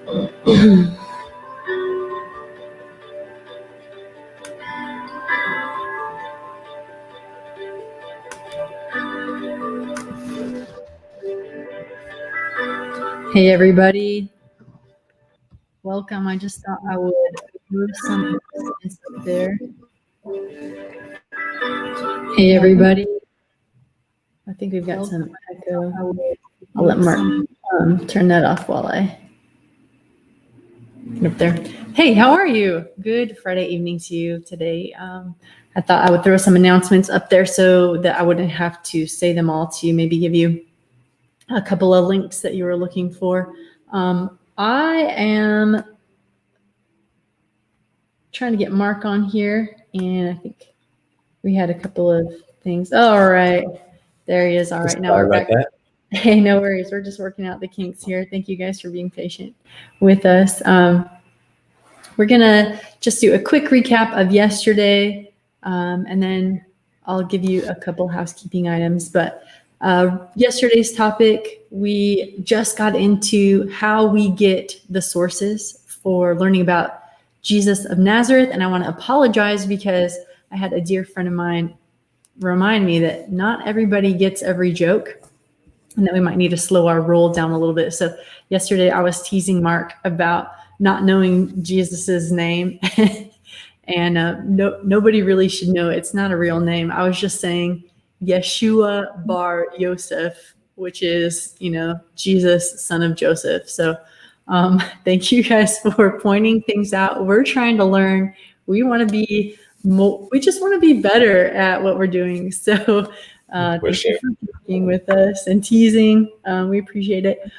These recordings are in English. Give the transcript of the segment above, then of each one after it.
Hey everybody, welcome. I just thought I would move some announcements up there. Hey everybody, I think we've got some echo. I'll let Mark turn that off while I get up there. Hey, how are you? Good Friday evening to you today. I thought I would throw some announcements up there so that I wouldn't have to say them all to you, maybe give you a couple of links that you were looking for. I am trying to get Mark on here, and I think we had a couple of things. All right, there he is. All right, now we're back. Hey, no worries. We're just working out the kinks here. Thank you guys for being patient with us. We're gonna just do a quick recap of yesterday, and then I'll give you a couple housekeeping items. But yesterday's topic, we just got into how we get the sources for learning about Jesus of Nazareth. And I want to apologize because I had a dear friend of mine remind me that not everybody gets every joke and that we might need to slow our roll down a little bit. So yesterday I was teasing Mark about not knowing Jesus's name and nobody really should know. It's not a real name. I was just saying Yeshua bar Yosef, which is, Jesus, son of Joseph. So thank you guys for pointing things out. We're trying to learn. We want to be we just want to be better at what we're doing. So thank you for being with us and teasing. We appreciate it.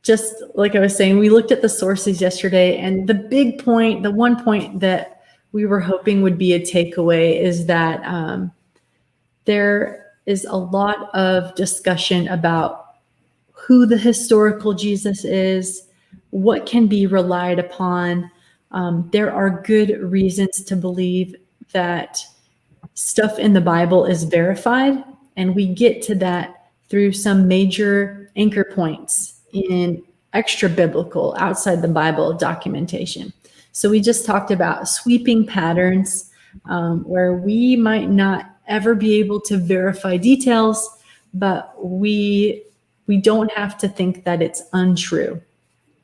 Just like I was saying, we looked at the sources yesterday, and the big point, the one point that we were hoping would be a takeaway is that there is a lot of discussion about who the historical Jesus is, what can be relied upon. There are good reasons to believe that stuff in the Bible is verified, and we get to that through some major anchor points in extra biblical, outside the Bible documentation. So we just talked about sweeping patterns where we might not ever be able to verify details, but we don't have to think that it's untrue.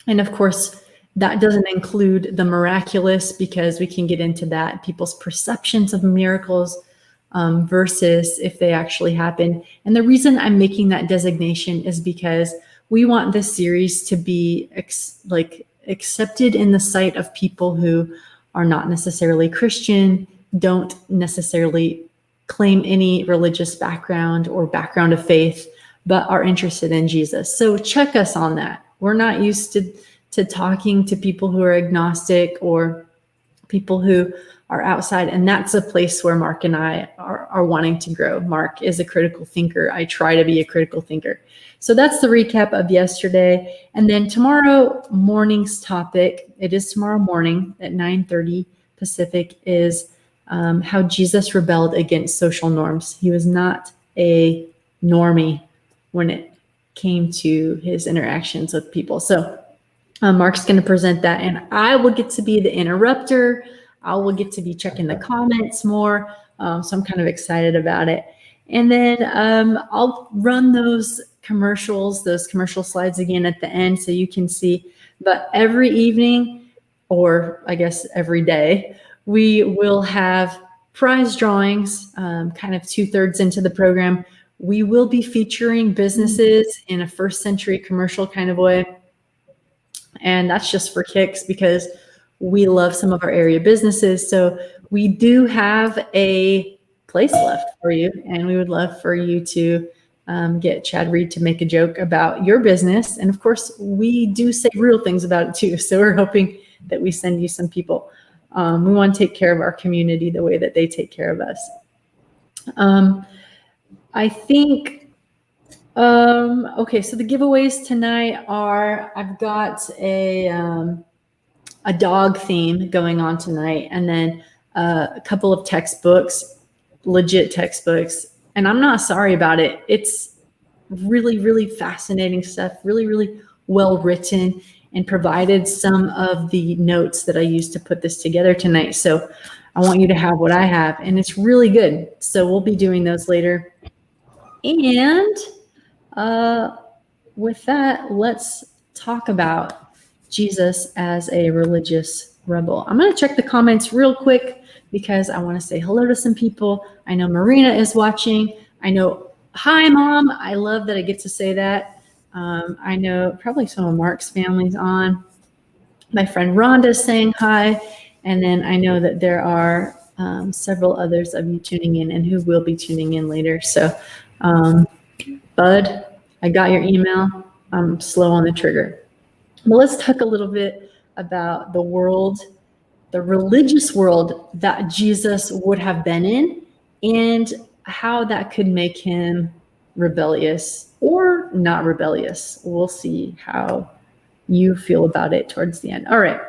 And of course, that doesn't include the miraculous, because we can get into that, people's perceptions of miracles versus if they actually happen. And the reason I'm making that designation is because we want this series to be accepted in the sight of people who are not necessarily Christian, don't necessarily claim any religious background or background of faith, but are interested in Jesus. So check us on that. We're not used to talking to people who are agnostic or people who are outside. And that's a place where Mark and I are wanting to grow. Mark is a critical thinker. I try to be a critical thinker. So that's the recap of yesterday. And then tomorrow morning's topic, it is tomorrow morning at 9:30 Pacific, is how Jesus rebelled against social norms. He was not a normie when it came to his interactions with people. So Mark's going to present that, and I will get to be the interrupter. I will get to be checking the comments more. So I'm kind of excited about it. And then I'll run those commercial slides again at the end so you can see. But every evening, or I guess every day, we will have prize drawings, kind of 2/3 into the program. We will be featuring businesses in a first century commercial kind of way. And that's just for kicks because we love some of our area businesses. So we do have a place left for you, and we would love for you to get Chad Reed to make a joke about your business. And of course, we do say real things about it too. So we're hoping that we send you some people. We want to take care of our community the way that they take care of us. I think, okay, so the giveaways tonight are, I've got a dog theme going on tonight, and then a couple of textbooks, legit textbooks. And I'm not sorry about it. It's really, really fascinating stuff, really, really well written, and provided some of the notes that I used to put this together tonight. So I want you to have what I have, and it's really good. So we'll be doing those later. And with that, let's talk about Jesus as a religious rebel. I'm going to check the comments real quick because I want to say hello to some people. I know Marina is watching. I know, hi, Mom. I love that I get to say that. I know probably some of Mark's family's on. My friend Rhonda is saying hi. And then I know that there are several others of you tuning in and who will be tuning in later. So, Bud, I got your email. I'm slow on the trigger. But let's talk a little bit about the world, the religious world that Jesus would have been in, and how that could make him rebellious or not rebellious. We'll see how you feel about it towards the end. All right.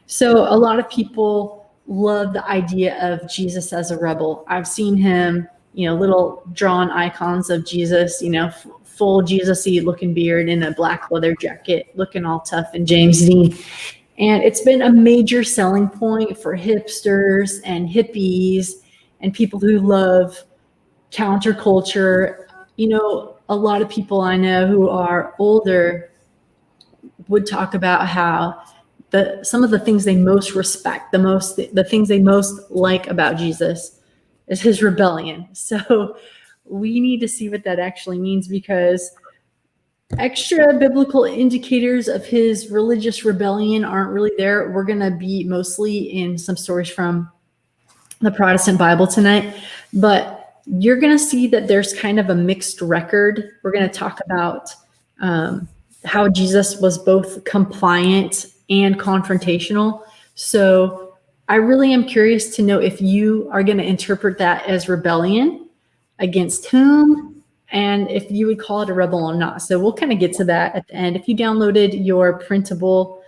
So a lot of people love the idea of Jesus as a rebel. I've seen him, little drawn icons of Jesus, full Jesus-y looking beard in a black leather jacket, looking all tough and James Dean. And it's been a major selling point for hipsters and hippies and people who love counterculture. A lot of people I know who are older would talk about how some of the things they most respect, the things they most like about Jesus is his rebellion. So we need to see what that actually means, because extra biblical indicators of his religious rebellion aren't really there. We're going to be mostly in some stories from the Protestant Bible tonight, but you're going to see that there's kind of a mixed record. We're going to talk about how Jesus was both compliant and confrontational. So I really am curious to know if you are going to interpret that as rebellion, against whom, and if you would call it a rebel or not. So we'll kind of get to that at the end. If you downloaded your printable,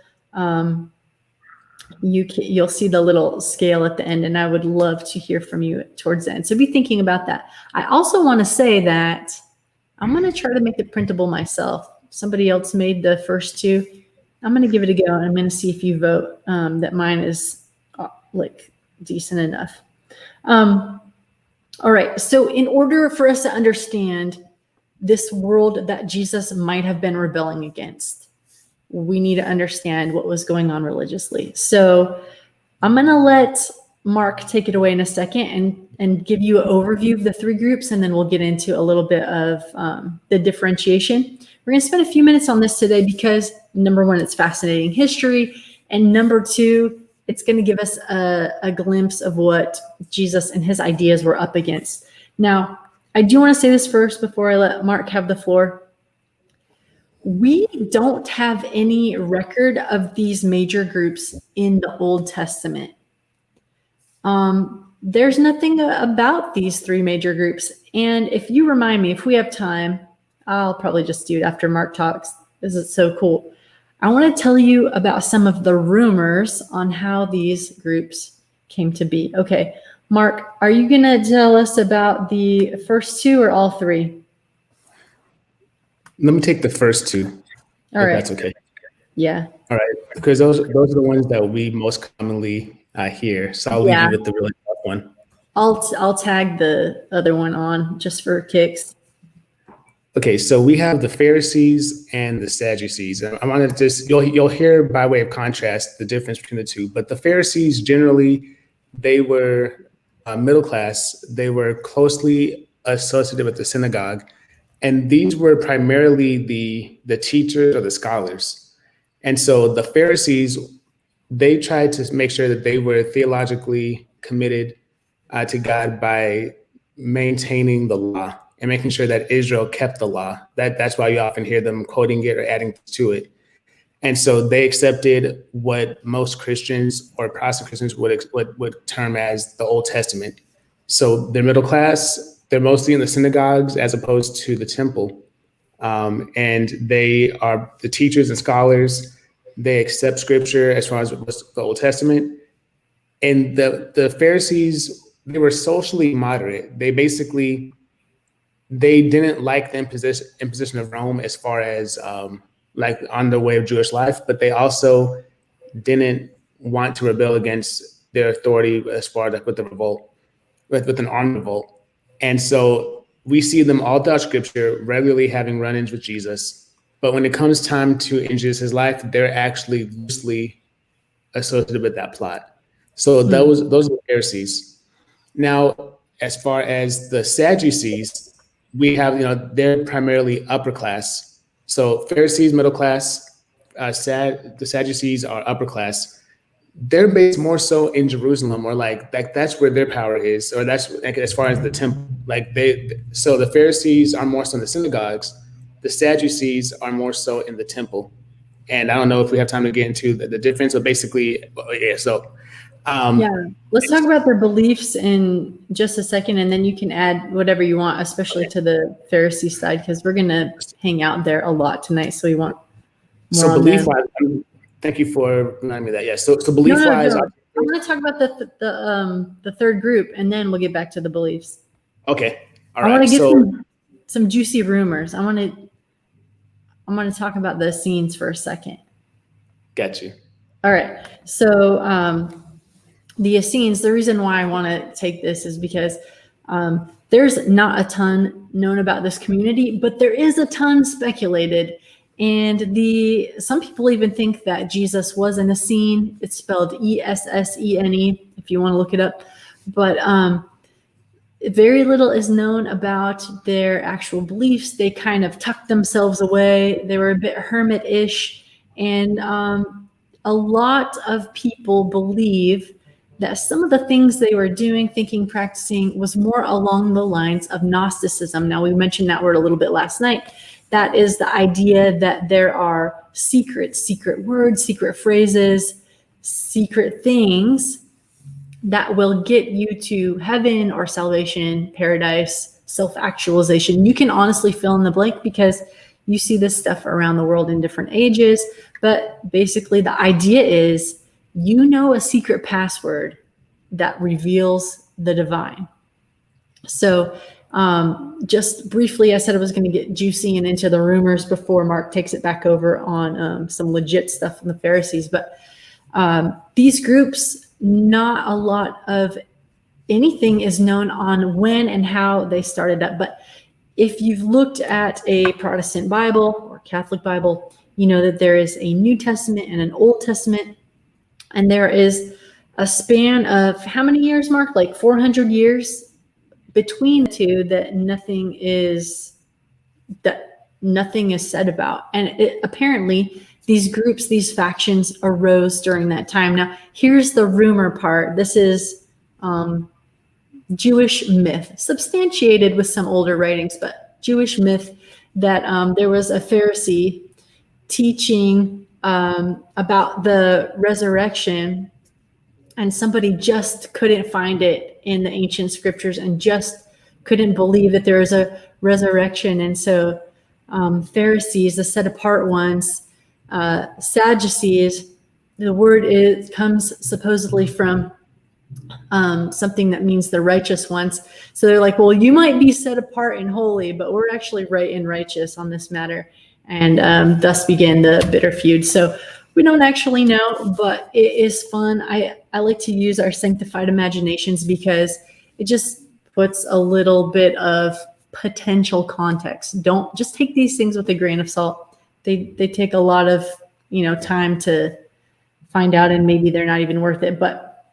you'll see the little scale at the end, and I would love to hear from you towards the end. So be thinking about that. I also want to say that I'm going to try to make the printable myself. Somebody else made the first two. I'm going to give it a go, and I'm going to see if you vote that mine is decent enough. All right. So in order for us to understand this world that Jesus might have been rebelling against, we need to understand what was going on religiously. So I'm going to let Mark take it away in a second and give you an overview of the three groups, and then we'll get into a little bit of the differentiation. We're going to spend a few minutes on this today because, number one, it's fascinating history, and number two, it's going to give us a glimpse of what Jesus and his ideas were up against. Now, I do want to say this first before I let Mark have the floor. We don't have any record of these major groups in the Old Testament. There's nothing about these three major groups. And if you remind me, if we have time, I'll probably just do it after Mark talks. This is so cool. I want to tell you about some of the rumors on how these groups came to be. Okay, Mark, are you going to tell us about the first two or all three? Let me take the first two. All right. That's okay. Yeah. All right, because those are the ones that we most commonly hear. So I'll leave you with the really tough one. I'll tag the other one on just for kicks. Okay, so we have the Pharisees and the Sadducees. I want to just, you'll hear by way of contrast the difference between the two. But the Pharisees, generally, they were middle class. They were closely associated with the synagogue. And these were primarily the teachers or the scholars. And so the Pharisees, they tried to make sure that they were theologically committed to God by maintaining the law and making sure that Israel kept the law. That's why you often hear them quoting it or adding to it. And so they accepted what most Christians or Protestant Christians would term as the Old Testament. So they're middle class. They're mostly in the synagogues as opposed to the temple. And they are the teachers and scholars. They accept scripture as far as the Old Testament. And the Pharisees, they were socially moderate. They didn't like the imposition of Rome as far as like on the way of Jewish life, but they also didn't want to rebel against their authority as far as like with the revolt, with an armed revolt. And so we see them all throughout scripture regularly having run-ins with Jesus. But when it comes time to end Jesus' life, they're actually loosely associated with that plot. So those are the Pharisees. Now, as far as the Sadducees, we have, they're primarily upper class. So Pharisees, middle class, the Sadducees are upper class. They're based more so in Jerusalem, or like that's where their power is, or that's like as far as the temple. So the Pharisees are more so in the synagogues, the Sadducees are more so in the temple. And I don't know if we have time to get into the difference, but basically, yeah. So, let's talk about their beliefs in just a second, and then you can add whatever you want, especially to the Pharisee side, because we're gonna hang out there a lot tonight. So we want more. So belief-wise, thank you for reminding me that. Yeah. So belief-wise, I want to talk about the third group, and then we'll get back to the beliefs. Okay. All right. I want to get some juicy rumors. I want to talk about the scenes for a second. Got you. All right. So the Essenes, the reason why I want to take this is because there's not a ton known about this community, but there is a ton speculated. And some people even think that Jesus was an Essene. It's spelled Essene, if you want to look it up. But very little is known about their actual beliefs. They kind of tucked themselves away. They were a bit hermit-ish. And a lot of people believe that some of the things they were doing, thinking, practicing was more along the lines of Gnosticism. Now, we mentioned that word a little bit last night. That is the idea that there are secret words, secret phrases, secret things that will get you to heaven or salvation, paradise, self-actualization. You can honestly fill in the blank because you see this stuff around the world in different ages. But basically the idea is, a secret password that reveals the divine. So just briefly, I said I was going to get juicy and into the rumors before Mark takes it back over on some legit stuff from the Pharisees. But these groups, not a lot of anything is known on when and how they started up. But if you've looked at a Protestant Bible or Catholic Bible, you know that there is a New Testament and an Old Testament. And there is a span of how many years, Mark? Like 400 years between the two that nothing is said about. And apparently these groups, these factions arose during that time. Now, here's the rumor part. This is Jewish myth, substantiated with some older writings, but Jewish myth that there was a Pharisee teaching about the resurrection, and somebody just couldn't find it in the ancient scriptures and just couldn't believe that there was a resurrection. And so Pharisees, the set apart ones, Sadducees, the word comes supposedly from something that means the righteous ones. So they're like, well, you might be set apart and holy, but we're actually right and righteous on this matter. And thus began the bitter feud. So we don't actually know, but it is fun. I like to use our sanctified imaginations because it just puts a little bit of potential context. Don't just take these things with a grain of salt. They take a lot of time to find out, and maybe they're not even worth it. But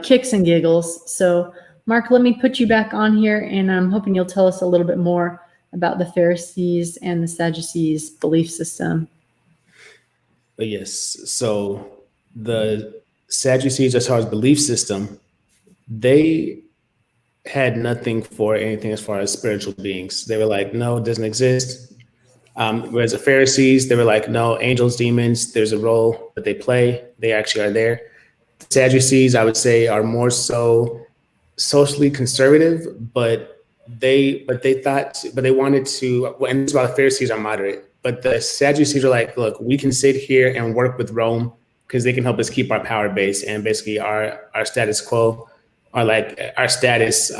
kicks and giggles. So Mark, let me put you back on here, and I'm hoping you'll tell us a little bit more about the Pharisees and the Sadducees belief system. Yes. So the Sadducees, as far as belief system, they had nothing for anything as far as spiritual beings. They were like, no, it doesn't exist. Whereas the Pharisees, they were like, no, angels, demons, there's a role that they play. They actually are there. The Sadducees, I would say, are more so socially conservative, but they wanted to, and this is why the Pharisees are moderate. But the Sadducees are like, look, we can sit here and work with Rome because they can help us keep our power base and basically our status quo, or like our status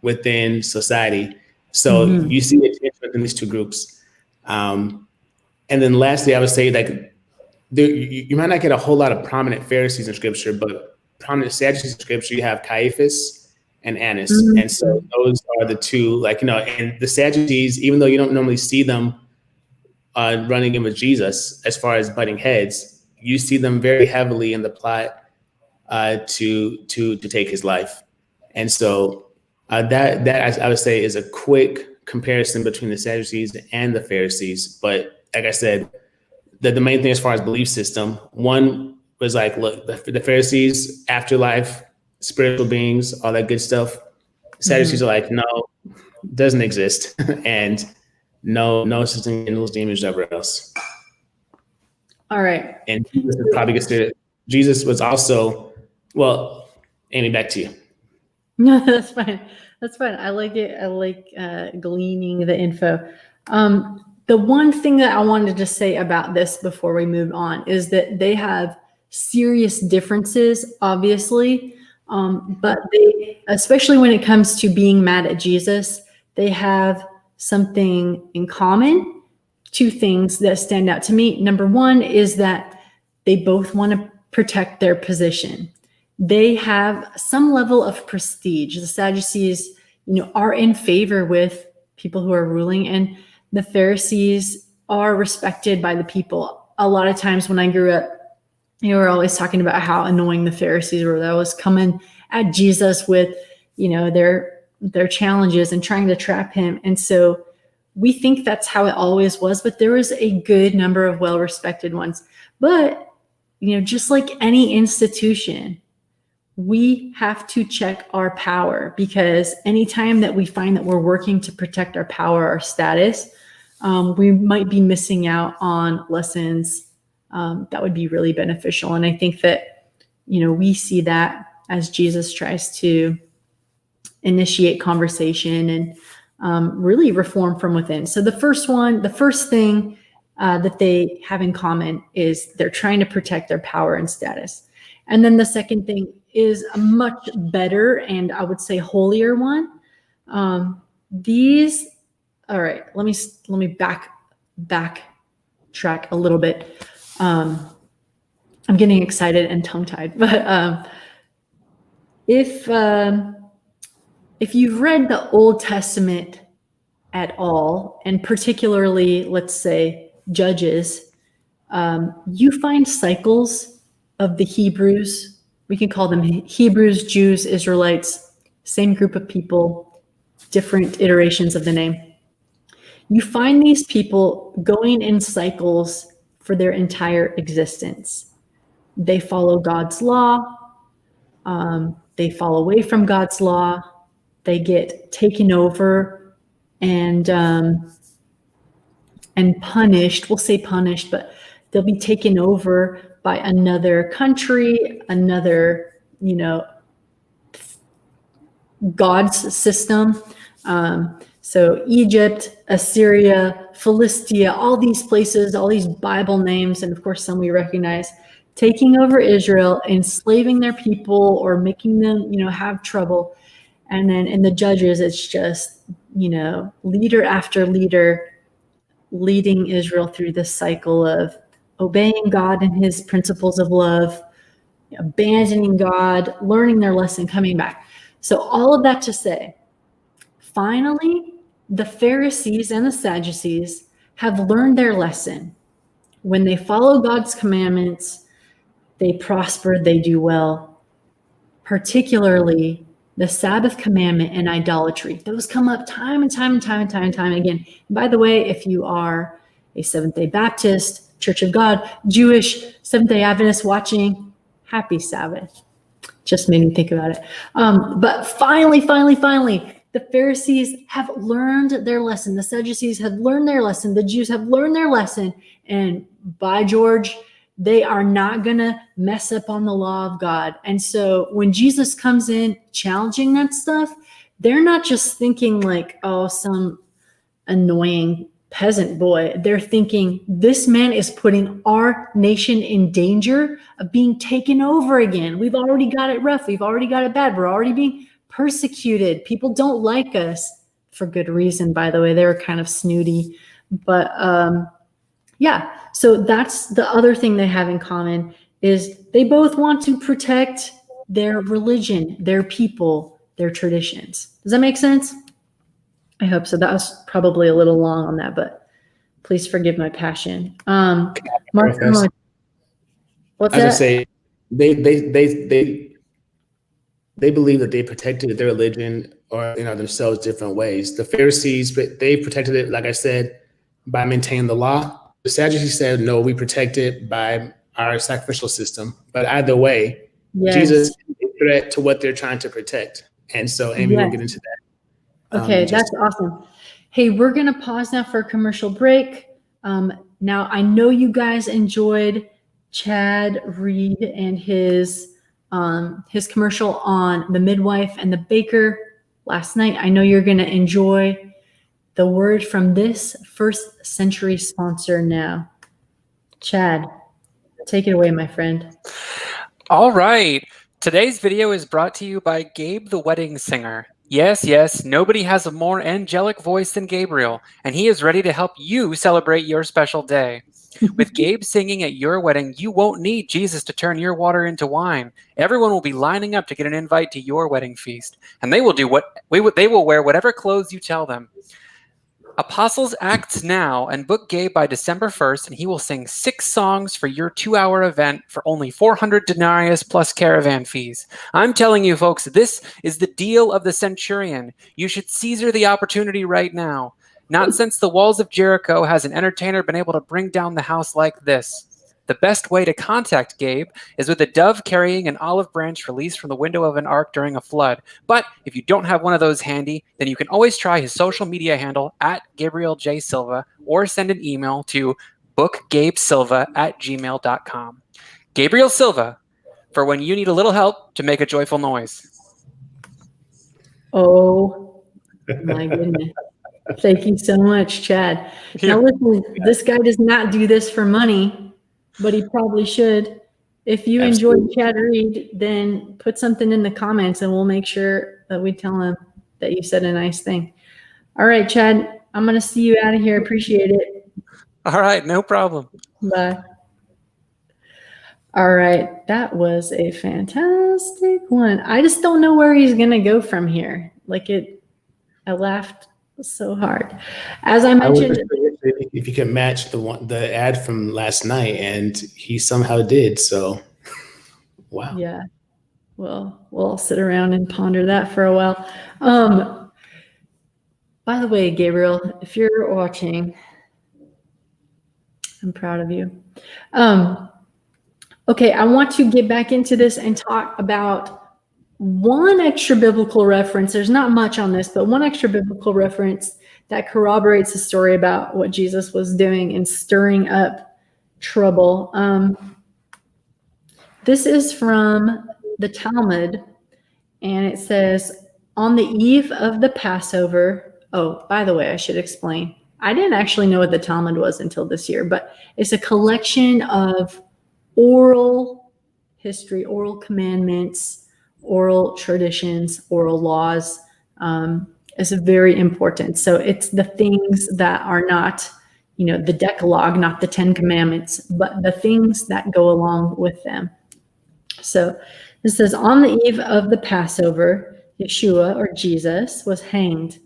within society. So you see a tension within these two groups. And then lastly, I would say like you might not get a whole lot of prominent Pharisees in scripture, but prominent Sadducees in scripture, you have Caiaphas and Annas. And so those are the two, like, and the Sadducees, even though you don't normally see them running in with Jesus as far as butting heads, you see them very heavily in the plot to take his life. And so that I would say is a quick comparison between the Sadducees and the Pharisees. But like I said, the main thing as far as belief system, one was like, look, the Pharisees, afterlife, spiritual beings, all that good stuff. Sadducees are like, no, doesn't exist. And no such thing in those demons ever else. All right. And Jesus is probably considered, Jesus was also, well, Amie, back to you. No, that's fine. That's fine. I like it. I like gleaning the info. The one thing that I wanted to say about this before we move on is that they have serious differences, obviously, but they, especially when it comes to being mad at Jesus, they have something in common. Two things that stand out to me. Number one is that they both want to protect their position. They have some level of prestige. The Sadducees, are in favor with people who are ruling, and the Pharisees are respected by the people. A lot of times when I grew up, they were always talking about how annoying the Pharisees were. That was coming at Jesus with, their challenges and trying to trap him. And so we think that's how it always was, but there was a good number of well-respected ones. But, just like any institution, we have to check our power, because anytime that we find that we're working to protect our power or status, we might be missing out on lessons that would be really beneficial. And I think that, we see that as Jesus tries to initiate conversation and really reform from within. So the first thing that they have in common is they're trying to protect their power and status. And then the second thing is a much better and I would say holier one. All right, let me backtrack a little bit. I'm getting excited and tongue-tied, but if you've read the Old Testament at all, and particularly, let's say, Judges, you find cycles of the Hebrews. We can call them Hebrews, Jews, Israelites, same group of people, different iterations of the name. You find these people going in cycles for their entire existence. They follow God's law. They fall away from God's law. They get taken over and punished. We'll say punished, but they'll be taken over by another country, another, God's system. So Egypt, Assyria, Philistia, all these places, all these Bible names, and of course some we recognize, taking over Israel, enslaving their people or making them, have trouble. And then in the Judges, it's just, leader after leader leading Israel through this cycle of obeying God and his principles of love, abandoning God, learning their lesson, coming back. So all of that to say, finally, the Pharisees and the Sadducees have learned their lesson. When they follow God's commandments, they prosper, they do well. Particularly the Sabbath commandment and idolatry. Those come up time and time again. And by the way, if you are a Seventh-day Baptist, Church of God, Jewish, Seventh-day Adventist watching, happy Sabbath. Just made me think about it. But finally, the Pharisees have learned their lesson. The Sadducees have learned their lesson. The Jews have learned their lesson. And by George, they are not going to mess up on the law of God. And so when Jesus comes in challenging that stuff, they're not just thinking like, oh, some annoying peasant boy. They're thinking this man is putting our nation in danger of being taken over again. We've already got it rough. We've already got it bad. We're already being persecuted. People don't like us for good reason, by the way. They were kind of snooty. But Yeah. So that's the other thing they have in common is they both want to protect their religion, their people, their traditions. Does that make sense? I hope so. That was probably a little long on that, but please forgive my passion. Mark, what's As I that? say, they believe that they protected their religion or themselves different ways. The Pharisees, but they protected it, like I said, by maintaining the law. The Sadducees said, no, we protect it by our sacrificial system. But either way, Jesus Yes. is a threat to what they're trying to protect. And so, Amie, we'll Yes. get into that. Okay, that's awesome. Hey, we're going to pause now for a commercial break. Now, I know you guys enjoyed Chad Reed and his commercial on the midwife and the baker last night. I know you're going to enjoy the word from this first century sponsor now. Chad, take it away, my friend. All right. Today's video is brought to you by Gabe the Wedding Singer. Yes, nobody has a more angelic voice than Gabriel, and he is ready to help you celebrate your special day. With Gabe singing at your wedding, you won't need Jesus to turn your water into wine. Everyone will be lining up to get an invite to your wedding feast, and they will they will wear whatever clothes you tell them. Apostles acts now and book Gabe by December 1st, and he will sing 6 songs for your 2-hour event for only 400 denarius plus caravan fees. I'm telling you, folks, this is the deal of the centurion. You should seize the opportunity right now. Not since the walls of Jericho has an entertainer been able to bring down the house like this. The best way to contact Gabe is with a dove carrying an olive branch released from the window of an ark during a flood. But if you don't have one of those handy, then you can always try his social media handle at Gabriel J. Silva or send an email to bookgabesilva@gmail.com. Gabriel Silva, for when you need a little help to make a joyful noise. Oh, my goodness. Thank you so much, Chad. Now listen, this guy does not do this for money, but he probably should. If you enjoyed Chad Reed, then put something in the comments and we'll make sure that we tell him that you said a nice thing. All right, Chad, I'm going to see you out of here. Appreciate it. All right, no problem. Bye. All right, that was a fantastic one. I just don't know where he's going to go from here. I laughed so hard. As I mentioned, if you can match the ad from last night, and he somehow did. So, wow. Yeah. Well, we'll sit around and ponder that for a while. By the way, Gabriel, if you're watching, I'm proud of you. Okay, I want to get back into this and talk about one extra biblical reference. There's not much on this, but one extra biblical reference that corroborates the story about what Jesus was doing in stirring up trouble. This is from the Talmud, and it says, on the eve of the Passover. Oh, by the way, I should explain. I didn't actually know what the Talmud was until this year, but it's a collection of oral history, oral commandments, oral traditions, oral laws. Is very important. So it's the things that are not, the Decalogue, not the 10 Commandments, but the things that go along with them. So it says, on the eve of the Passover, Yeshua, or Jesus, was hanged.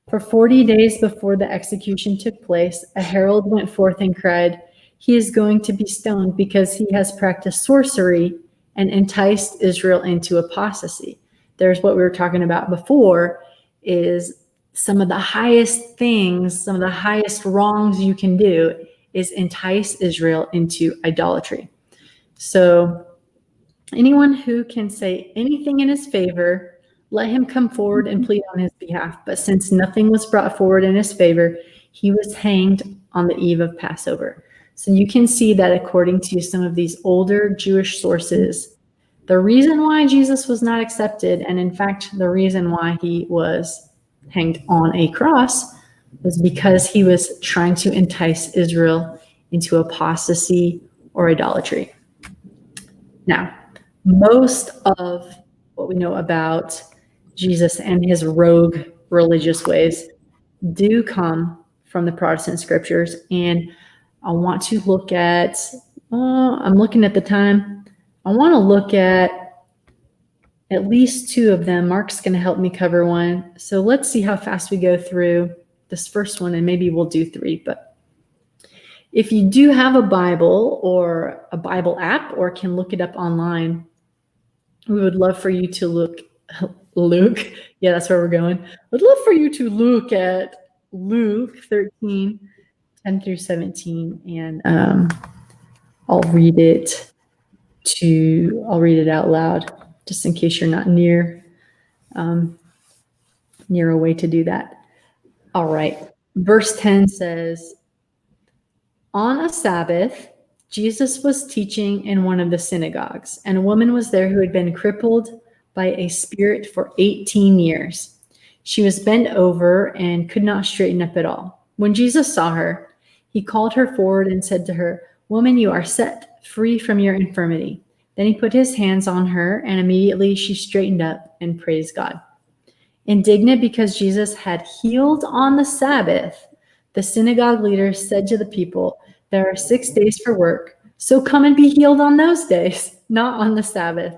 For 40 days before the execution took place, a herald went forth and cried, he is going to be stoned because he has practiced sorcery and enticed Israel into apostasy. There's what we were talking about before, is some of the highest things, some of the highest wrongs you can do is entice Israel into idolatry. So anyone who can say anything in his favor, let him come forward and plead on his behalf. But since nothing was brought forward in his favor, he was hanged on the eve of Passover. So you can see that according to some of these older Jewish sources, the reason why Jesus was not accepted, and in fact, the reason why he was hanged on a cross, was because he was trying to entice Israel into apostasy or idolatry. Now, most of what we know about Jesus and his rogue religious ways do come from the Protestant scriptures, and I want to look at, I'm looking at the time. I want to look at least 2 of them. Mark's going to help me cover one. So let's see how fast we go through this first one, and maybe we'll do 3. But if you do have a Bible or a Bible app or can look it up online, we would love for you to look. Yeah, that's where we're going. I'd love for you to look at Luke 13, 10 through 17, and I'll read it out loud, just in case you're not near a way to do that. All right. Verse 10 says, on a Sabbath, Jesus was teaching in one of the synagogues, and a woman was there who had been crippled by a spirit for 18 years. She was bent over and could not straighten up at all. When Jesus saw her, he called her forward and said to her, "Woman, you are set free from your infirmity." Then he put his hands on her, and immediately she straightened up and praised God. Indignant because Jesus had healed on the Sabbath, the synagogue leaders said to the people, "There are 6 days for work, so come and be healed on those days, not on the Sabbath."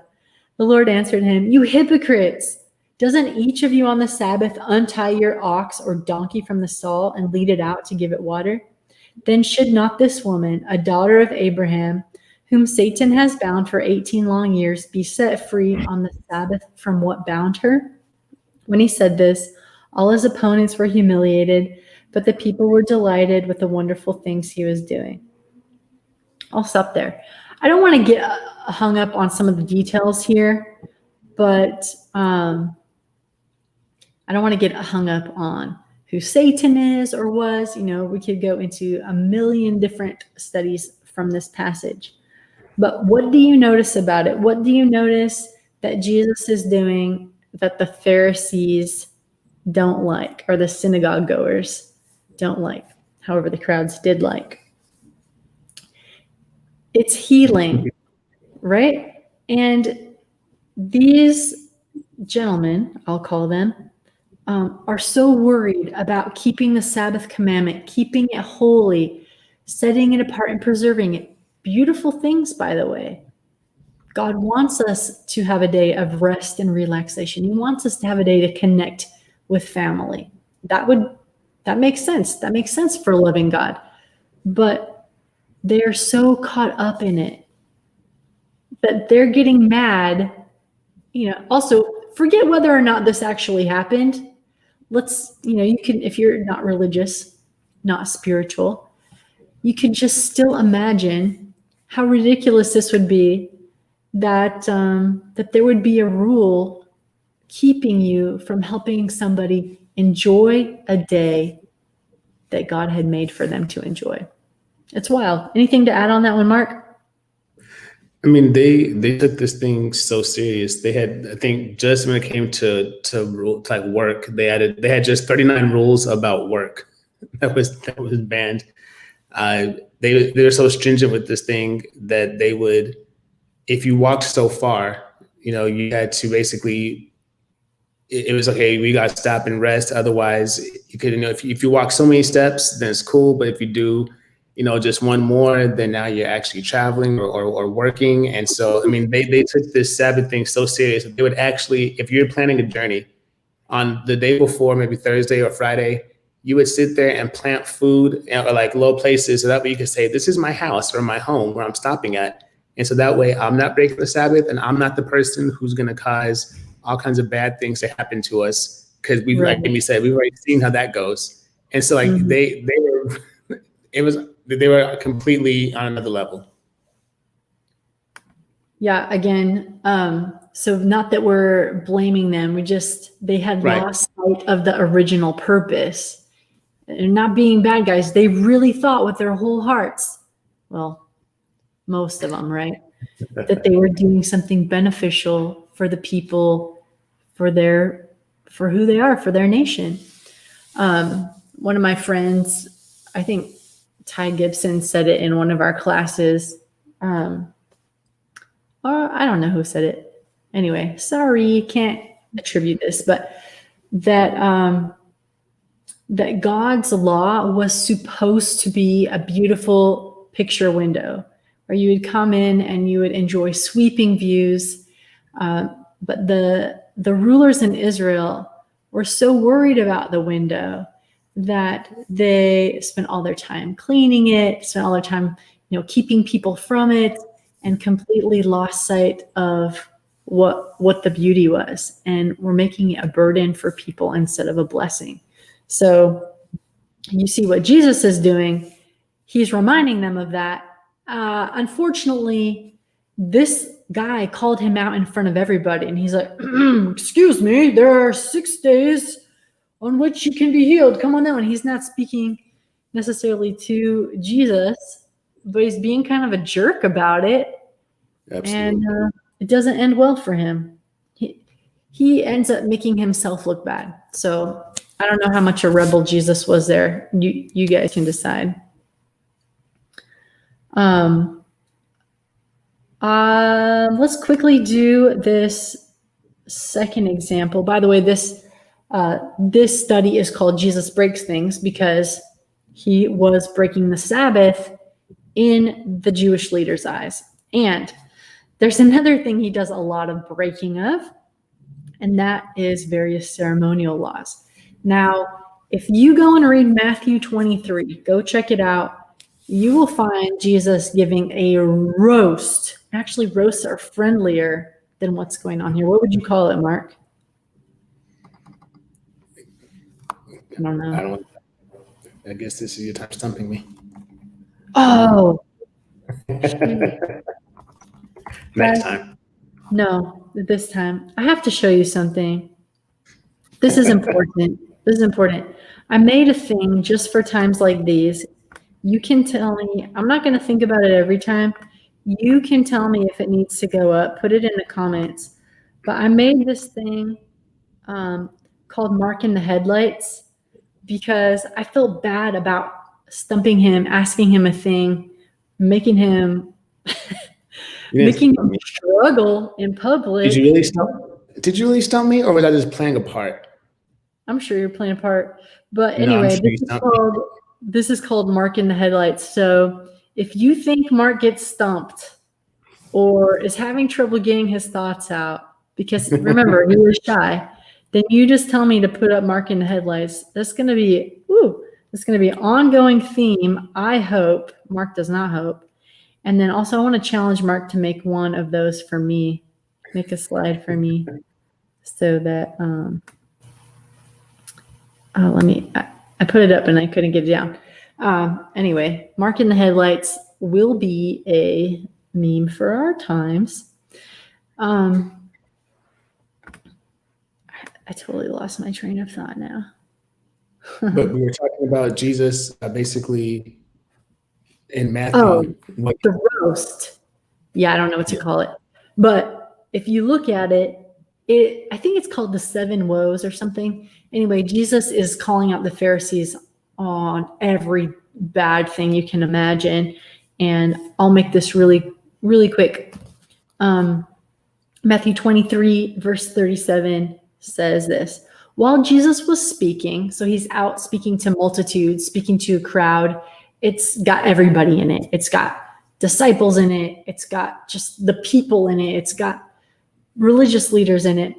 The Lord answered him, "You hypocrites! Doesn't each of you on the Sabbath untie your ox or donkey from the stall and lead it out to give it water? Then should not this woman, a daughter of Abraham, whom Satan has bound for 18 long years, be set free on the Sabbath from what bound her?" When he said this, all his opponents were humiliated, but the people were delighted with the wonderful things he was doing. I'll stop there. I don't want to get hung up on some of the details here, but I don't want to get hung up on who Satan is or was. We could go into a million different studies from this passage. But what do you notice about it? What do you notice that Jesus is doing that the Pharisees don't like, or the synagogue goers don't like? However, the crowds did like. It's healing, right? And these gentlemen, I'll call them, are so worried about keeping the Sabbath commandment, keeping it holy, setting it apart and preserving it. Beautiful things, by the way. God wants us to have a day of rest and relaxation. He wants us to have a day to connect with family. That makes sense. That makes sense for a loving God. But they're so caught up in it that they're getting mad. Also, forget whether or not this actually happened. You can, if you're not religious, not spiritual, you can just still imagine how ridiculous this would be, that there would be a rule keeping you from helping somebody enjoy a day that God had made for them to enjoy. It's wild. Anything to add on that one, Mark? I mean, they took this thing so serious. They had, I think, just when it came to like work, they had just 39 rules about work that was banned. They were so stringent with this thing that they would, if you walked so far, you had to basically, it was okay, we got to stop and rest. Otherwise, you could, if you walk so many steps, then it's cool. But if you do, just one more, then now you're actually traveling or working. And so, I mean, they took this Sabbath thing so serious that they would actually, if you're planning a journey on the day before, maybe Thursday or Friday, you would sit there and plant food or like low places. So that way you could say, this is my house or my home where I'm stopping at. And so that way I'm not breaking the Sabbath and I'm not the person who's going to cause all kinds of bad things to happen to us. Because like Amie said, we've already seen how that goes. And so like they were completely on another level. Yeah, again, so not that we're blaming them, they had lost sight of the original purpose. And not being bad guys, they really thought with their whole hearts, well, most of them, right, that they were doing something beneficial for the people, for who they are, for their nation. One of my friends, I think Ty Gibson, said it in one of our classes. Or I don't know who said it. Anyway, sorry, can't attribute this, but that that God's law was supposed to be a beautiful picture window where you would come in and you would enjoy sweeping views. But the rulers in Israel were so worried about the window that they spent all their time cleaning it, spent all their time, keeping people from it, and completely lost sight of what the beauty was, and were making it a burden for people instead of a blessing. So you see what Jesus is doing. He's reminding them of that. Unfortunately, this guy called him out in front of everybody, and he's like, excuse me, there are 6 days on which you can be healed. Come on now. And he's not speaking necessarily to Jesus, but he's being kind of a jerk about it. Absolutely. And it doesn't end well for him. He ends up making himself look bad. So I don't know how much a rebel Jesus was there. You guys can decide. Let's quickly do this second example. By the way, this study is called Jesus Breaks Things because he was breaking the Sabbath in the Jewish leaders' eyes. And there's another thing he does a lot of breaking of, and that is various ceremonial laws. Now, if you go and read Matthew 23, go check it out, you will find Jesus giving a roast. Actually, roasts are friendlier than what's going on here. What would you call it, Mark? I don't know. I guess this is your time stumping me. Oh. Next time. No, this time. I have to show you something. This is important. This is important. I made a thing just for times like these. You can tell me, I'm not going to think about it every time. You can tell me if it needs to go up. Put it in the comments. But I made this thing called Mark in the Headlights because I feel bad about stumping him, asking him a thing, making him struggle in public. Did you really stump me, or was I just playing a part? I'm sure you're playing a part. But anyway, this is called Mark in the Headlights. So if you think Mark gets stumped or is having trouble getting his thoughts out, because remember, he was shy, then you just tell me to put up Mark in the Headlights. That's going to be, an ongoing theme. I hope. Mark does not hope. And then also I want to challenge Mark to make one of those for me. Make a slide for me so that, I put it up and I couldn't get it down. Anyway, Mark in the Headlights will be a meme for our times. I totally lost my train of thought now. But we were talking about Jesus basically in Matthew. The roast. Yeah, I don't know what to call it. But if you look at it, I think it's called the 7 woes or something. Anyway, Jesus is calling out the Pharisees on every bad thing you can imagine. And I'll make this really, really quick. Matthew 23, verse 37 says this. While Jesus was speaking, so he's out speaking to multitudes, speaking to a crowd, it's got everybody in it. It's got disciples in it. It's got just the people in it. It's got religious leaders in it.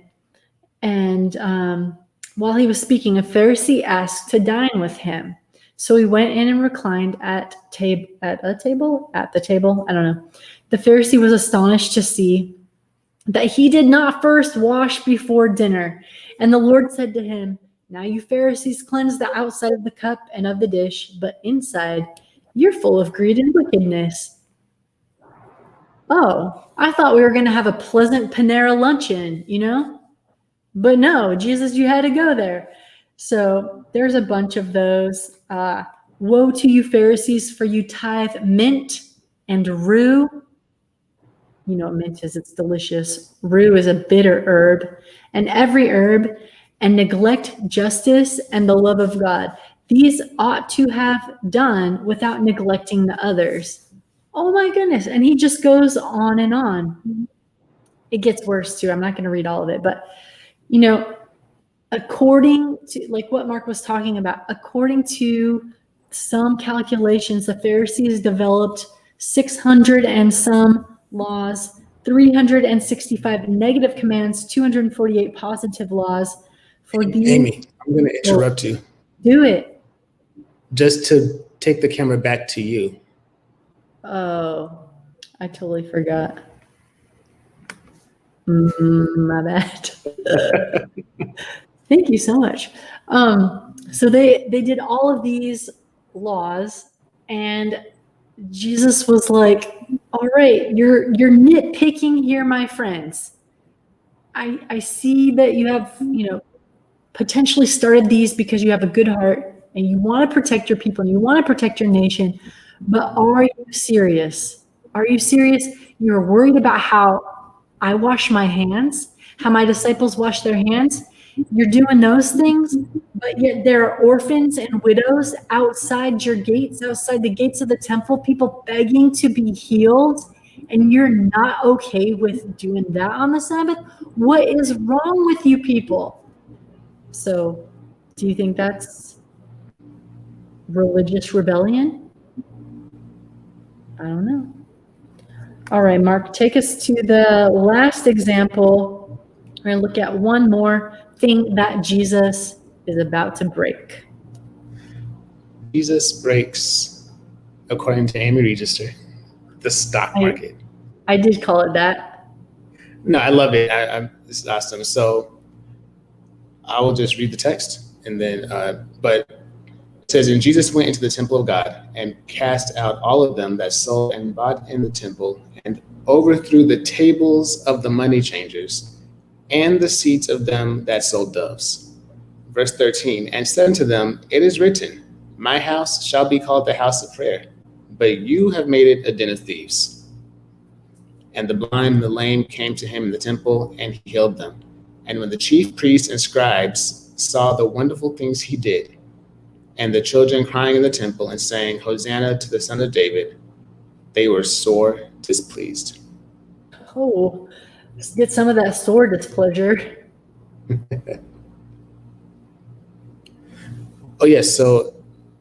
And while he was speaking, a Pharisee asked to dine with him. So he went in and reclined at the table. I don't know. The Pharisee was astonished to see that he did not first wash before dinner. And the Lord said to him, now you Pharisees cleanse the outside of the cup and of the dish, but inside you're full of greed and wickedness. Oh, I thought we were going to have a pleasant Panera luncheon, But no, Jesus, you had to go there. So there's a bunch of those. Woe to you Pharisees, for you tithe mint and rue. You know what mint is, it's delicious. Rue is a bitter herb, and every herb, and neglect justice and the love of God. These ought to have done without neglecting the others. Oh my goodness. And he just goes on and on. It gets worse too. I'm not going to read all of it, but according to, like what Mark was talking about, according to some calculations, the Pharisees developed 600 and some laws, 365 negative commands, 248 positive laws for these. Amie, I'm going to interrupt you. Do it. Just to take the camera back to you. Oh, I totally forgot. My bad. Thank you so much. So they did all of these laws, and Jesus was like, all right, you're nitpicking here, my friends. I see that you have, potentially started these because you have a good heart and you want to protect your people and you want to protect your nation. But are you serious? Are you serious? You're worried about how I wash my hands, how my disciples wash their hands. You're doing those things, but yet there are orphans and widows outside your gates, outside the gates of the temple, people begging to be healed, and you're not okay with doing that on the Sabbath? What is wrong with you people? So, do you think that's religious rebellion? I don't know. All right, Mark, take us to the last example. We're going to look at one more thing that Jesus is about to break. Jesus breaks, according to Amie Register, the stock market. I did call it that. No, I love it. This is awesome. So I will just read the text, and then, but it says, and Jesus went into the temple of God and cast out all of them that sold and bought in the temple, and overthrew the tables of the money changers and the seats of them that sold doves. Verse 13, and said unto them, it is written, my house shall be called the house of prayer, but you have made it a den of thieves. And the blind and the lame came to him in the temple, and he healed them. And when the chief priests and scribes saw the wonderful things he did, and the children crying in the temple and saying, Hosanna to the Son of David, they were sore displeased. Oh, let's get some of that sore displeasure. Oh, yes. So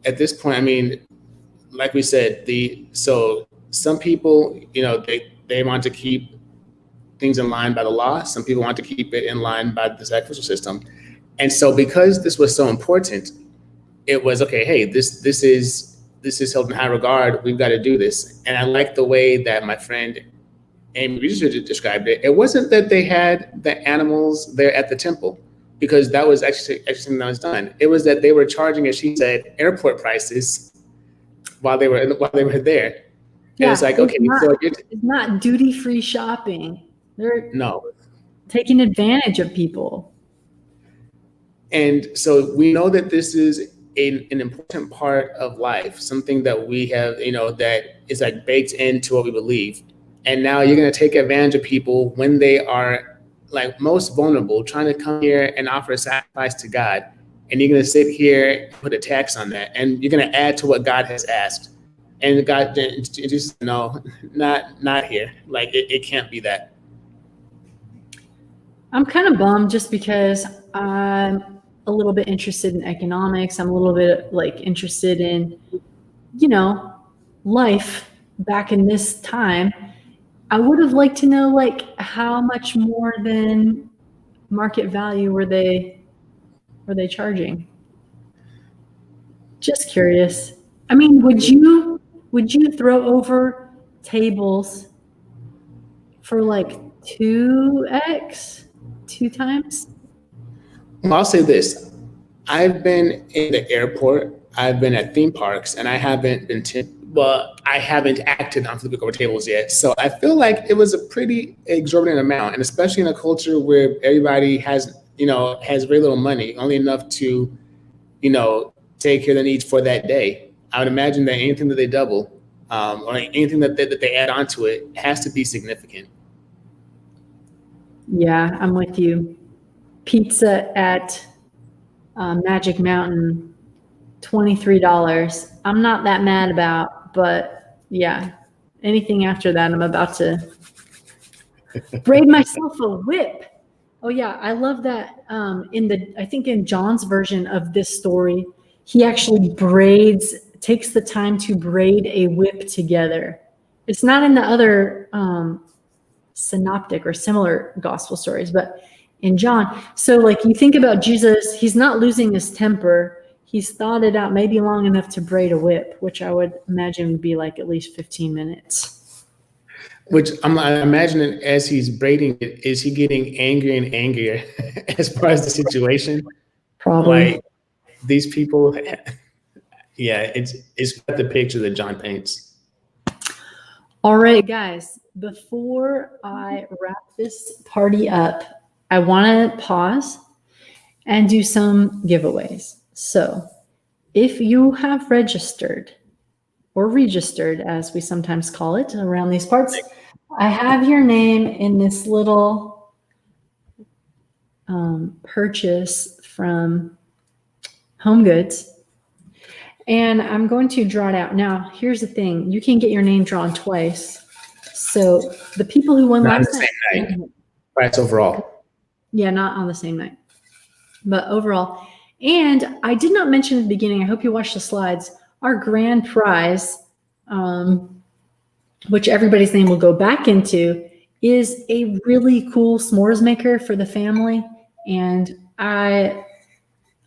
at this point, I mean, like we said, so some people, they want to keep things in line by the law. Some people want to keep it in line by the sacrificial system. And so because this was so important, it was, okay, hey, this is held in high regard. We've got to do this. And I like the way that my friend Amie described it. It wasn't that they had the animals there at the temple, because that was actually something that was done. It was that they were charging, as she said, airport prices while they were there. Yeah, it's like, okay, it's not duty-free shopping. They're taking advantage of people. And so we know that this is an important part of life, something that we have, that is like baked into what we believe. And now you're going to take advantage of people when they are like most vulnerable, trying to come here and offer a sacrifice to God. And you're going to sit here and put a tax on that. And you're going to add to what God has asked. And God just, no, not here. Like it can't be that. I'm kind of bummed just because I'm a little bit interested in economics. I'm a little bit interested in, life back in this time. I would have liked to know how much more than market value were they charging? Just curious. I mean, would you throw over tables for 2x? 2 times? Well, I'll say this. I've been in the airport, I've been at theme parks, and I haven't acted on flipping over tables yet. So I feel like it was a pretty exorbitant amount, and especially in a culture where everybody has very little money, only enough to, take care of their needs for that day. I would imagine that anything that they double, or anything that they add onto it has to be significant. Yeah, I'm with you. Pizza at Magic Mountain, $23. I'm not that mad about, but yeah, anything after that, I'm about to braid myself a whip. Oh yeah, I love that. I think in John's version of this story, he actually takes the time to braid a whip together. It's not in the other synoptic or similar gospel stories, but in John. So like you think about Jesus, he's not losing his temper. He's thought it out maybe long enough to braid a whip, which I would imagine would be like at least 15 minutes. Which I'm imagining as he's braiding it, is he getting angrier and angrier as far as the situation? Probably. Like these people, yeah, it's got the picture that John paints. All right, guys, before I wrap this party up, I want to pause and do some giveaways. So if you have registered, or registered as we sometimes call it around these parts, I have your name in this little purchase from Home Goods. And I'm going to draw it out. Now, here's the thing. You can get your name drawn twice. So the people who won Not last the same night. Price overall. Yeah, not on the same night, but overall. And I did not mention at the beginning, I hope you watched the slides, our grand prize, which everybody's name will go back into, is a really cool s'mores maker for the family. And I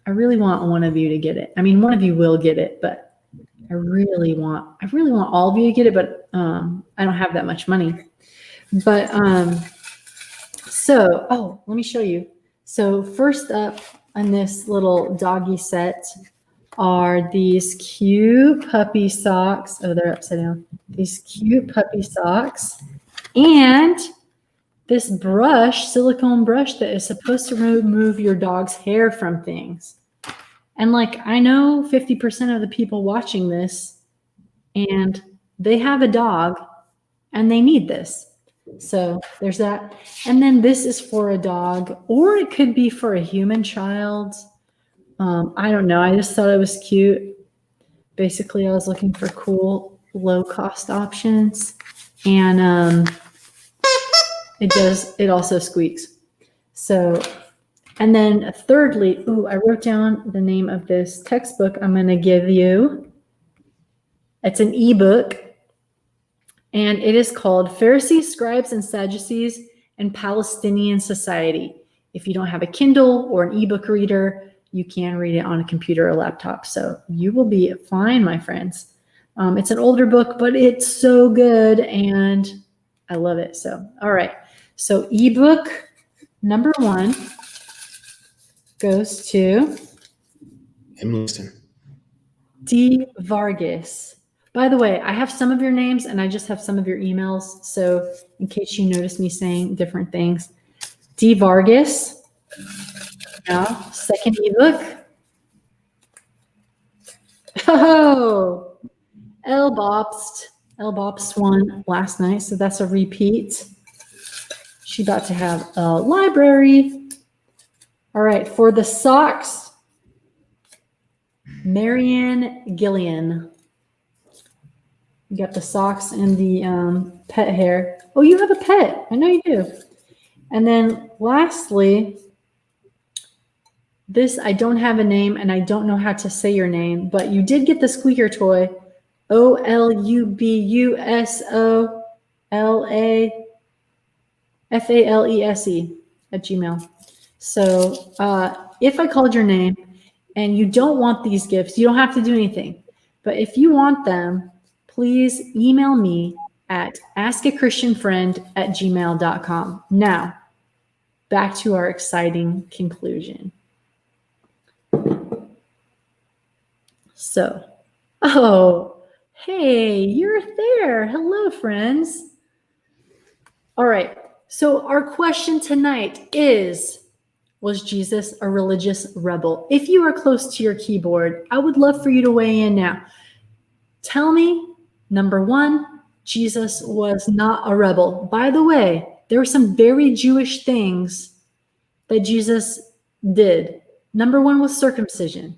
really want one of you to get it. I mean, one of you will get it, but I really want all of you to get it, but I don't have that much money. But let me show you. So first up on this little doggy set are these cute puppy socks. Oh, they're upside down. These cute puppy socks. And this brush, silicone brush that is supposed to remove your dog's hair from things. And like, I know 50% of the people watching this, and they have a dog and they need this. So there's that. And then this is for a dog, or it could be for a human child. I don't know. I just thought it was cute. Basically, I was looking for cool, low-cost options. And it also squeaks. So, and then thirdly, I wrote down the name of this textbook I'm going to give you. It's an ebook, and it is called Pharisees, Scribes, and Sadducees in Palestinian Society. If you don't have a Kindle or an ebook reader, you can read it on a computer or laptop. So you will be fine, my friends. It's an older book, but it's so good, and I love it. So, all right. So ebook number 1 goes to D. Vargas. By the way, I have some of your names and I just have some of your emails. So in case you notice me saying different things, D. Vargas. Now, second ebook. Oh, L. Bobst won last night, so that's a repeat. She's about to have a library. All right, for the socks, Marianne Gillian. You got the socks and the pet hair. Oh, you have a pet. I know you do. And then lastly, this, I don't have a name and I don't know how to say your name, but you did get the squeaker toy. OLUBUSOLAFALESE@gmail. So if I called your name and you don't want these gifts, you don't have to do anything. But if you want them, please email me at askachristianfriend@gmail.com. Now, back to our exciting conclusion. So, hey, you're there. Hello, friends. All right. So our question tonight is, was Jesus a religious rebel? If you are close to your keyboard, I would love for you to weigh in now. Tell me, number 1, Jesus was not a rebel. By the way, there were some very Jewish things that Jesus did. Number 1 was circumcision.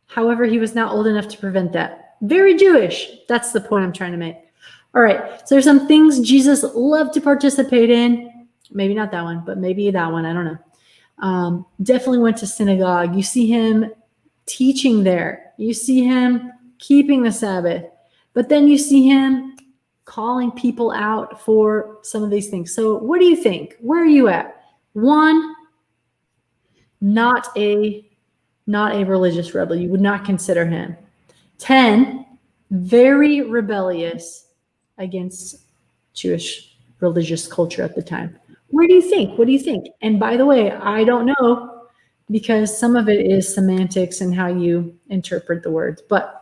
However, he was not old enough to prevent that. Very Jewish. That's the point I'm trying to make. All right. So there's some things Jesus loved to participate in, Maybe not that one, but maybe that one. I don't know. Definitely went to synagogue. You see him teaching there. You see him keeping the Sabbath. But then you see him calling people out for some of these things. So what do you think? Where are you at? 1, not a religious rebel. You would not consider him. 10, very rebellious against Jewish religious culture at the time. Where do you think? What do you think? And by the way, I don't know, because some of it is semantics and how you interpret the words. But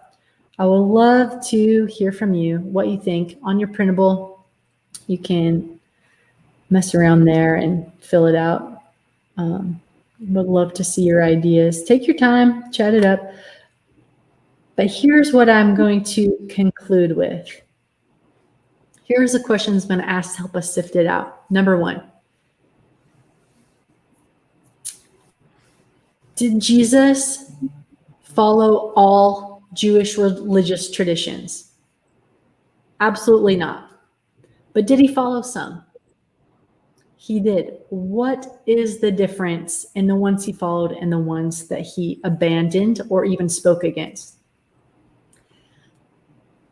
I would love to hear from you what you think on your printable. You can mess around there and fill it out. Would love to see your ideas. Take your time, chat it up. But here's what I'm going to conclude with. Here's the questions I'm going to ask to help us sift it out. Number 1. Did Jesus follow all Jewish religious traditions? Absolutely not. But did he follow some? He did. What is the difference in the ones he followed and the ones that he abandoned or even spoke against?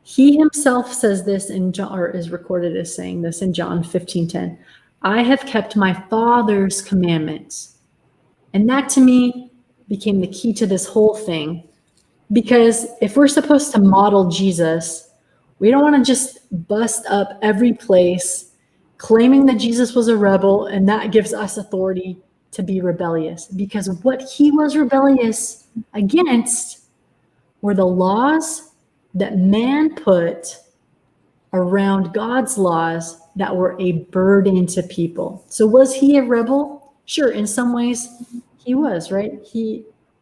He himself says this in John, or is recorded as saying this in John 15:10. I have kept my Father's commandments. And that to me became the key to this whole thing. Because if we're supposed to model Jesus, we don't want to just bust up every place claiming that Jesus was a rebel and that gives us authority to be rebellious. Because what he was rebellious against were the laws that man put around God's laws that were a burden to people. So was he a rebel? Sure, in some ways he was, right?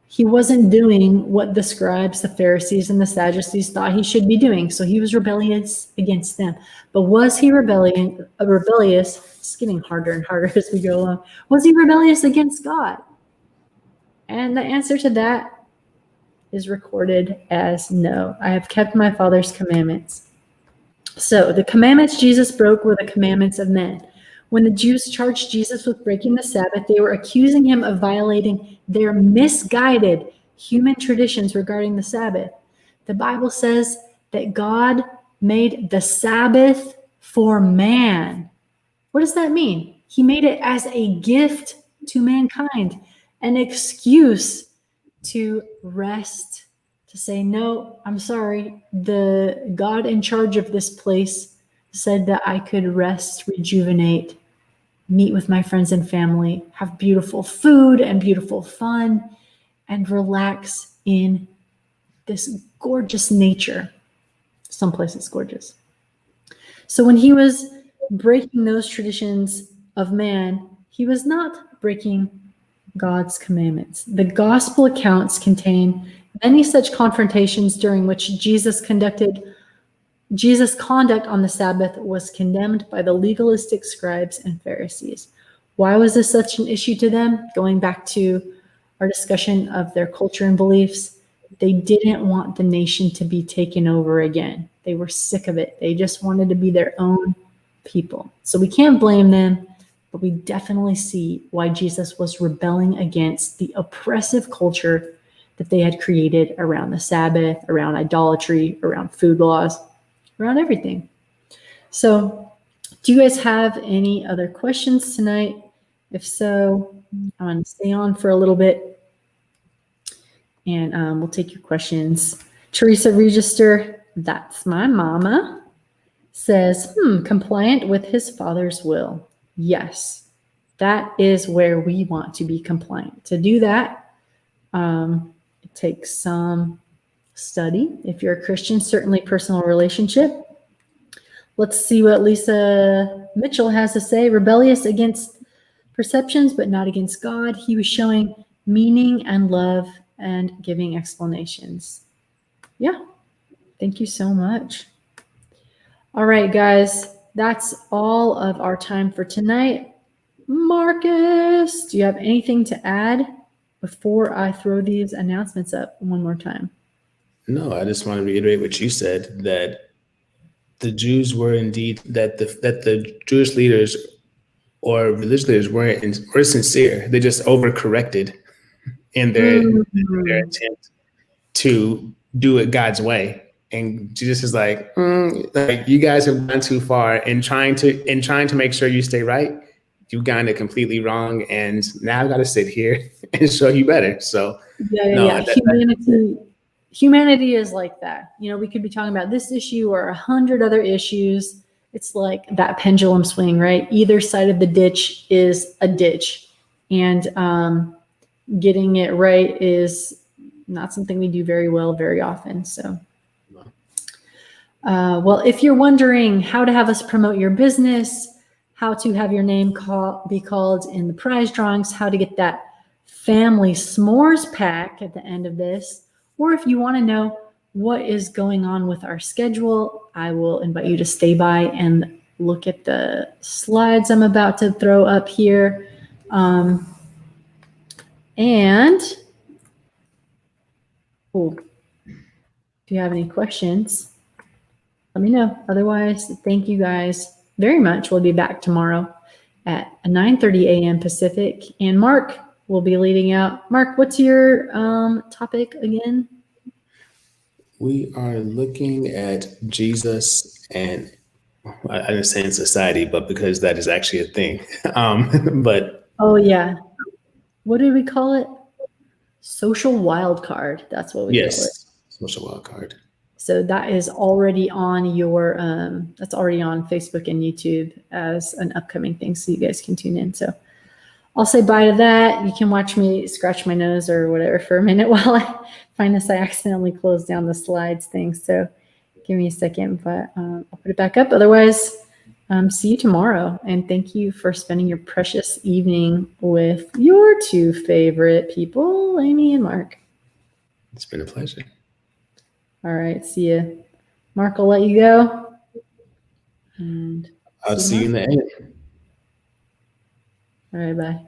He wasn't doing what the scribes, the Pharisees, and the Sadducees thought he should be doing. So he was rebellious against them. But was he rebellious? It's getting harder and harder as we go along. Was he rebellious against God? And the answer to that is recorded as no. I have kept my Father's commandments. So the commandments Jesus broke were the commandments of men. When the Jews charged Jesus with breaking the Sabbath, they were accusing him of violating their misguided human traditions regarding the Sabbath. The Bible says that God made the Sabbath for man. What does that mean? He made it as a gift to mankind, an excuse to rest, to say, no, I'm sorry. The God in charge of this place said that I could rest, rejuvenate, meet with my friends and family, have beautiful food and beautiful fun, and relax in this gorgeous nature. Someplace it's gorgeous. So when he was breaking those traditions of man, he was not breaking God's commandments. The gospel accounts contain many such confrontations during which Jesus' conduct on the Sabbath was condemned by the legalistic scribes and Pharisees. Why was this such an issue to them? Going back to our discussion of their culture and beliefs, they didn't want the nation to be taken over again. They were sick of it. They just wanted to be their own people. So we can't blame them, but we definitely see why Jesus was rebelling against the oppressive culture that they had created around the Sabbath, around idolatry, around food laws, around everything. So do you guys have any other questions tonight? If so, I'm going to stay on for a little bit and we'll take your questions. Teresa Register, that's my mama, says, compliant with his Father's will. Yes, that is where we want to be compliant. To do that, it takes some study. If you're a Christian, certainly personal relationship. Let's see what Lisa Mitchell has to say. Rebellious against perceptions, but not against God. He was showing meaning and love and giving explanations. Yeah, thank you so much. All right, guys, that's all of our time for tonight. Marcus, do you have anything to add before I throw these announcements up one more time? No, I just want to reiterate what you said, that the Jews were indeed, that the Jewish leaders or religious leaders weren't sincere. They just overcorrected in their attempt to do it God's way. And Jesus is like, you guys have gone too far in trying to make sure you stay right. You've gotten it completely wrong, and now I've got to sit here and show you better. So yeah. Humanity is like that. You know, we could be talking about this issue or 100 other issues. It's like that pendulum swing, right? Either side of the ditch is a ditch, and getting it right is not something we do very well very often. So, well, if you're wondering how to have us promote your business, how to have your name be called in the prize drawings, how to get that family s'mores pack at the end of this, or if you want to know what is going on with our schedule, I will invite you to stay by and look at the slides I'm about to throw up here. And if you have any questions, let me know. Otherwise, thank you guys very much. We'll be back tomorrow at 9:30 a.m. Pacific, and Mark will be leading out. Mark, what's your topic again? We are looking at Jesus, and I didn't say in society, but because that is actually a thing. But oh yeah, what did we call it? Social wild card. That's what we call it. Social wild card. So that is already on your that's already on Facebook and YouTube as an upcoming thing, so you guys can tune in. So I'll say bye to that. You can watch me scratch my nose or whatever for a minute while I find this. I accidentally closed down the slides thing, so give me a second, but I'll put it back up. Otherwise, see you tomorrow, and thank you for spending your precious evening with your two favorite people, Amie and Mark. It's been a pleasure. All right, see you. Mark, I'll let you go. And I'll see you in the end. All right, bye.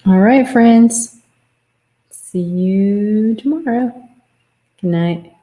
All right, friends. See you tomorrow. Good night.